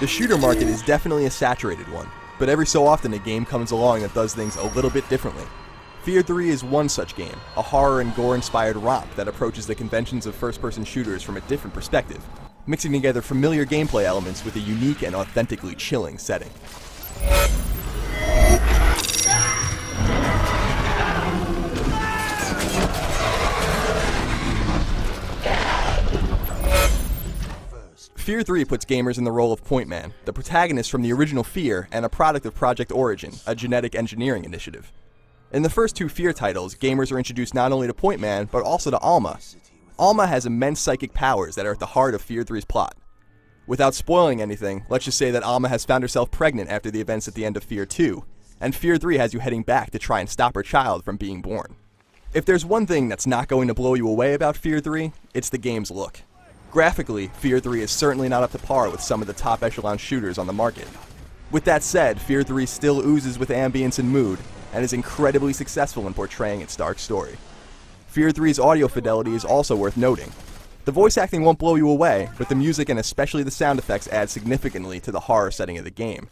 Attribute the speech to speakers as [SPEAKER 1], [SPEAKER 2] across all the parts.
[SPEAKER 1] The shooter market is definitely a saturated one, but every so often a game comes along that does things a little bit differently. Fear 3 is one such game, a horror and gore-inspired romp that approaches the conventions of first-person shooters from a different perspective, mixing together familiar gameplay elements with a unique and authentically chilling setting. Fear 3 puts gamers in the role of Point Man, the protagonist from the original Fear and a product of Project Origin, a genetic engineering initiative. In the first two Fear titles, gamers are introduced not only to Point Man, but also to Alma. Alma has immense psychic powers that are at the heart of Fear 3's plot. Without spoiling anything, let's just say that Alma has found herself pregnant after the events at the end of Fear 2, and Fear 3 has you heading back to try and stop her child from being born. If there's one thing that's not going to blow you away about Fear 3, it's the game's look. Graphically, Fear 3 is certainly not up to par with some of the top echelon shooters on the market. With that said, Fear 3 still oozes with ambience and mood, and is incredibly successful in portraying its dark story. Fear 3's audio fidelity is also worth noting. The voice acting won't blow you away, but the music and especially the sound effects add significantly to the horror setting of the game.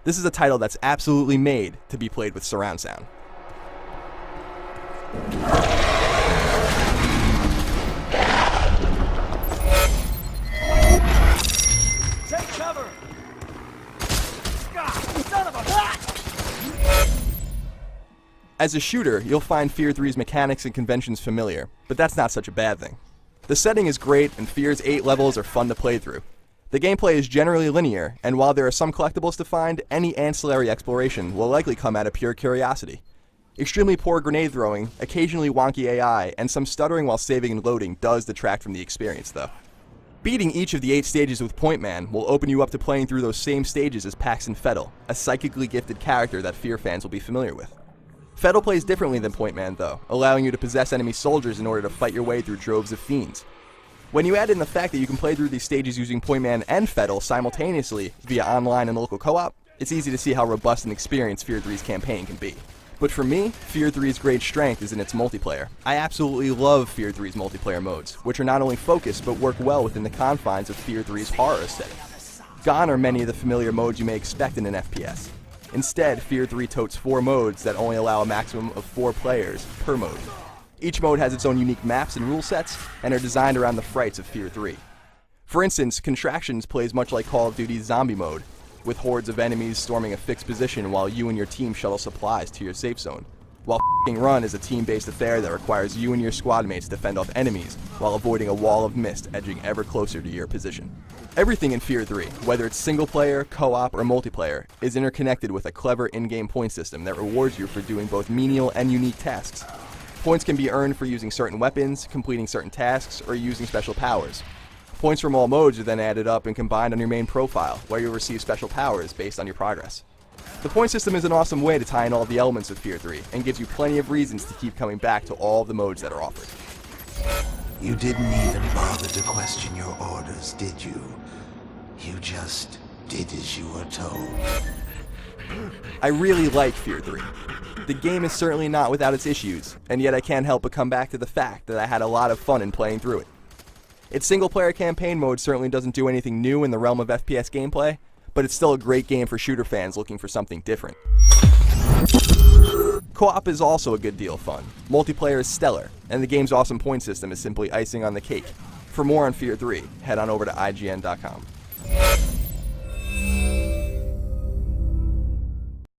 [SPEAKER 1] This is a title that's absolutely made to be played with surround sound. As a shooter, you'll find Fear 3's mechanics and conventions familiar, but that's not such a bad thing. The setting is great, and Fear's 8 levels are fun to play through. The gameplay is generally linear, and while there are some collectibles to find, any ancillary exploration will likely come out of pure curiosity. Extremely poor grenade throwing, occasionally wonky AI, and some stuttering while saving and loading does detract from the experience, though. Beating each of the 8 stages with Point Man will open you up to playing through those same stages as Paxton Fettel, a psychically gifted character that Fear fans will be familiar with. Fettel plays differently than Point Man though, allowing you to possess enemy soldiers in order to fight your way through droves of fiends. When you add in the fact that you can play through these stages using Point Man and Fettel simultaneously via online and local co-op, it's easy to see how robust and experienced Fear 3's campaign can be. But for me, Fear 3's great strength is in its multiplayer. I absolutely love Fear 3's multiplayer modes, which are not only focused but work well within the confines of Fear 3's horror setting. Gone are many of the familiar modes you may expect in an FPS. Instead, Fear 3 totes 4 modes that only allow a maximum of 4 players per mode. Each mode has its own unique maps and rule sets, and are designed around the frights of Fear 3. For instance, Contractions plays much like Call of Duty's Zombie mode, with hordes of enemies storming a fixed position while you and your team shuttle supplies to your safe zone. While F***ing Run is a team-based affair that requires you and your squad mates to fend off enemies while avoiding a wall of mist edging ever closer to your position. Everything in Fear 3, whether it's single-player, co-op, or multiplayer, is interconnected with a clever in-game point system that rewards you for doing both menial and unique tasks. Points can be earned for using certain weapons, completing certain tasks, or using special powers. Points from all modes are then added up and combined on your main profile, where you'll receive special powers based on your progress. The point system is an awesome way to tie in all of the elements of Fear 3, and gives you plenty of reasons to keep coming back to all of the modes that are offered.
[SPEAKER 2] You didn't even bother to question your orders, did you? You just did as you were told.
[SPEAKER 1] I really like Fear 3. The game is certainly not without its issues, and yet I can't help but come back to the fact that I had a lot of fun in playing through it. Its single-player campaign mode certainly doesn't do anything new in the realm of FPS gameplay, but it's still a great game for shooter fans looking for something different. Co-op is also a good deal of fun. Multiplayer is stellar, and the game's awesome point system is simply icing on the cake. For more on Fear 3, head on over to IGN.com.